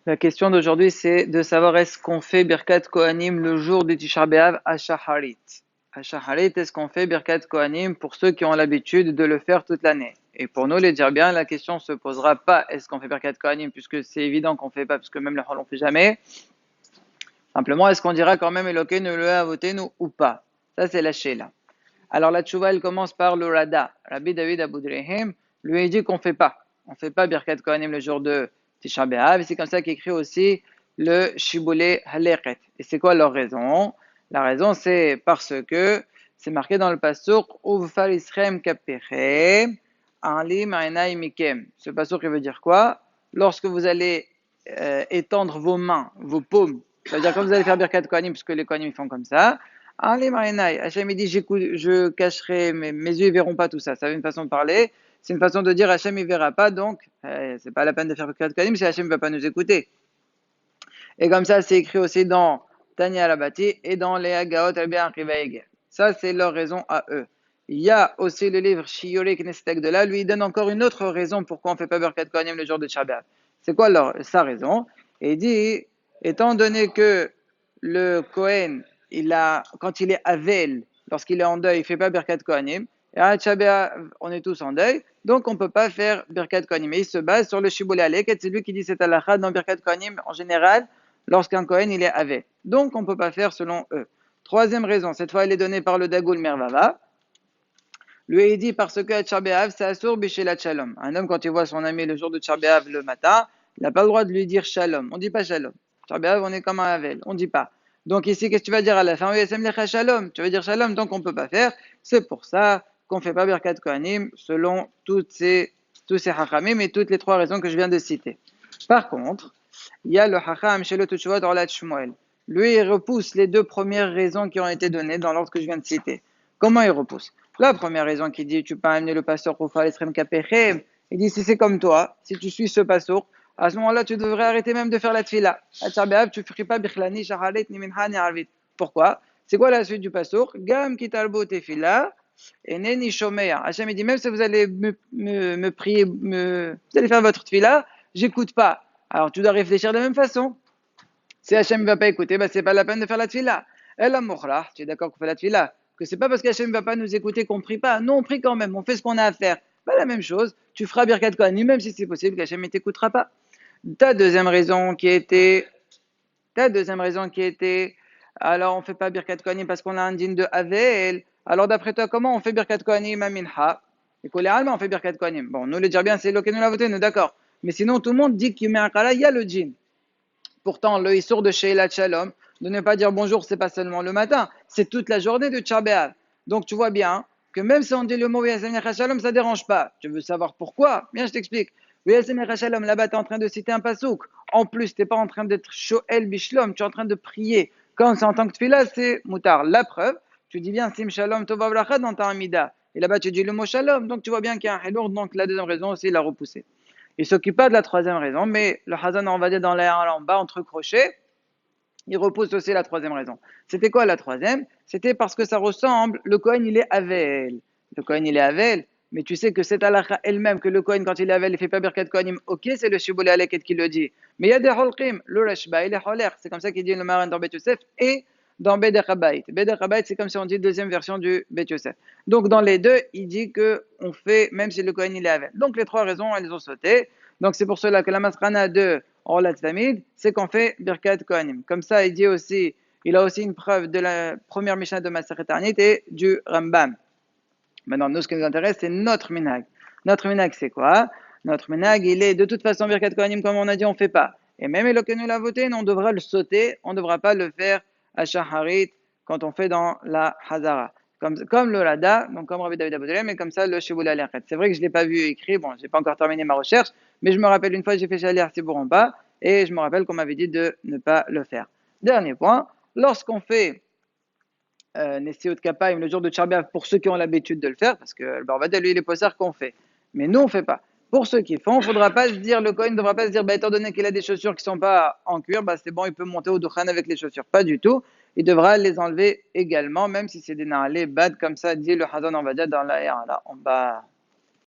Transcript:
La question d'aujourd'hui, c'est de savoir est-ce qu'on fait Birkat Kohanim le jour du Tisha B'Av à Shacharit. À Shacharit, est-ce qu'on fait Birkat Kohanim pour ceux qui ont l'habitude de le faire toute l'année? Et pour nous, les dire bien, la question se posera pas est-ce qu'on fait Birkat Kohanim, puisque c'est évident qu'on fait pas, puisque même le Hol on fait jamais. Simplement, est-ce qu'on dira quand même Elokeinu le avotenu ou pas? Ça, c'est la Sheila. Alors la tchouva, elle commence par le Rada. Rabbi David Abudrehim lui dit qu'on fait pas. On fait pas Birkat Kohanim le jour de Tisha B'Av. C'est comme ça qu'écrit aussi le Shibbolei Haleket. Et c'est quoi leur raison? La raison, c'est parce que c'est marqué dans le pasuk Uvfar Israem Kapechem Alim Ainai Mikem. Ce pasuk, il veut dire quoi? Lorsque vous allez étendre vos mains, vos paumes, c'est-à-dire quand vous allez faire Birkat Kohanim, puisque les Kohanim font comme ça, allez, Marinai, Hachem il dit je cacherai, mes yeux ne verront pas tout ça. Ça, c'est une façon de parler. C'est une façon de dire Hachem il verra pas, donc c'est pas la peine de faire Birkat Kohanim si Hachem ne va pas nous écouter. Et comme ça, c'est écrit aussi dans Tanya Rabati et dans les Hagaot Rabbi Akiva. Ça, c'est leur raison à eux. Il y a aussi le livre Shiyorei Knesset de là, lui il donne encore une autre raison pourquoi on ne fait pas Birkat Kohanim le jour de Shabbat. C'est quoi sa raison? Et il dit, étant donné que le Kohen, quand il est Avel, lorsqu'il est en deuil, il ne fait pas Birkat Kohanim, et à Shabbat, on est tous en deuil, donc on ne peut pas faire Birkat Kohanim. Et il se base sur le Shibbolei Haleket, c'est lui qui dit cette halakha dans Birkat Kohanim en général, lorsqu'un Kohen il est Avel. Donc on ne peut pas faire selon eux. Troisième raison, cette fois elle est donnée par le Dagoul Mervava. Lui il dit parce que Tisha B'Av c'est Asur Bishelat Shalom. Un homme quand il voit son ami le jour de Tisha B'Av le matin, il n'a pas le droit de lui dire Shalom. On ne dit pas Shalom. Tisha B'Av on est comme un Avel, on ne dit pas. Donc ici qu'est-ce que tu vas dire à la fin? Oui, Shalom. Tu vas dire Shalom, donc on ne peut pas faire. C'est pour ça qu'on ne fait pas Birkat Kohanim selon tous ces hachamim et toutes les trois raisons que je viens de citer. Par contre, il y a le hacham Shelo Teshuvot Orlat Shmuel. Lui, il repousse les deux premières raisons qui ont été données dans l'ordre que je viens de citer. Comment il repousse? La première raison qui dit tu peux amener le pasteur pour faire l'estrem kapechem, il dit si c'est comme toi, si tu suis ce pasteur, à ce moment-là tu devrais arrêter même de faire la tfila. À Tchabéab, tu ne ferais pas bichlani, shahalet, ni minha, ni arvit. Pourquoi? C'est quoi la suite du pasteur? Gam kitalbo tefila, et neni shomea. Hachem dit même si vous allez me prier, vous allez faire votre tfila, j'écoute pas. Alors tu dois réfléchir de la même façon. Si Hachem ne va pas écouter, c'est pas la peine de faire la tfila. Et la mokhla, tu es d'accord qu'on fait la tfila? Que c'est pas parce qu'Hachem ne va pas nous écouter qu'on prie pas. Non, on prie quand même, on fait ce qu'on a à faire. Pas la même chose, tu feras Birkat Kohanim, même si c'est possible qu'Hachem ne t'écoutera pas. Ta deuxième raison qui était, alors on fait pas Birkat Kohanim parce qu'on a un digne de Havel. Alors d'après toi, comment on fait Birkat Kohanim à Minha? Et qu'on les on fait Birkat Kohanim. Bon, nous le dire bien, c'est l'Okenou la voté, nous d'accord. Mais sinon, tout le monde dit qu'il met un kala, il y a le djinn. Pourtant, le Issour de Sheila Shalom, de ne pas dire bonjour, c'est pas seulement le matin, c'est toute la journée de Tisha B'Av. Donc tu vois bien que même si on dit le mot Yasem Shalom, ça ne dérange pas. Tu veux savoir pourquoi? Bien, je t'explique. Yasem Shalom, là-bas, tu es en train de citer un pasouk. En plus, tu n'es pas en train d'être Shoel Bishlom, tu es en train de prier. Quand c'est en tant que tefila, c'est moutar. La preuve, tu dis bien Sim Shalom Tova Bracha dans ta Amida. Et là-bas, tu dis le mot Shalom. Donc tu vois bien qu'il y a un Hilour. Donc la deuxième raison aussi, il a repoussé. Il ne s'occupe pas de la troisième raison, mais le Hazan, on va dire dans l'air en bas, entre crochets, il repousse aussi la troisième raison. C'était quoi la troisième? C'était parce que ça ressemble, le Kohen il est Avel. Le Kohen il est Avel, mais tu sais que cette halakha elle-même, que le Kohen quand il est Avel, il fait pas Birkat Kohanim, ok, c'est le Shibbolei Haleket qui le dit. Mais il y a des Holkim, le Rashba, il est Holer, c'est comme ça qu'il dit le Maran dans Bet Yosef, et dans Beder Habayit. Beder Habayit, c'est comme si on dit deuxième version du Bet Yosef. Donc dans les deux, il dit qu'on fait, même si le Kohen il est Avel. Donc les trois raisons, elles ont sauté. Donc c'est pour cela que la masrana de Orlat Tamid, c'est qu'on fait Birkat Kohanim. Comme ça, il dit aussi, il a aussi une preuve de la première Mishnah de Masechet Ta'anit et du Rambam. Maintenant, nous, ce qui nous intéresse, c'est notre minhag. Notre minhag, c'est quoi? Notre minhag, il est de toute façon Birkat Kohanim, comme on a dit, on ne fait pas. Et même Elokeinu l'a voté, on devra le sauter, on ne devra pas le faire à Shaharit quand on fait dans la Hazara. Comme le Rada, donc comme Rabbi David Abodolé, mais comme ça le Shibbolei Haleket. C'est vrai que je ne l'ai pas vu écrit, bon, je n'ai pas encore terminé ma recherche, mais je me rappelle une fois j'ai fait Shaliach Sibouramba, et je me rappelle qu'on m'avait dit de ne pas le faire. Dernier point, lorsqu'on fait Nessiot Kapaim le jour de Tisha B'Av pour ceux qui ont l'habitude de le faire, parce que le Barbada, lui, il est possard qu'on fait. Mais nous, on ne fait pas. Pour ceux qui font, il ne faudra pas se dire, le Kohen ne devra pas se dire, étant donné qu'il a des chaussures qui ne sont pas en cuir, c'est bon, il peut monter au Duchan avec les chaussures. Pas du tout. Il devra les enlever également, même si c'est des na'alé bad, comme ça dit le Hazan, on va dire, dans la en bas.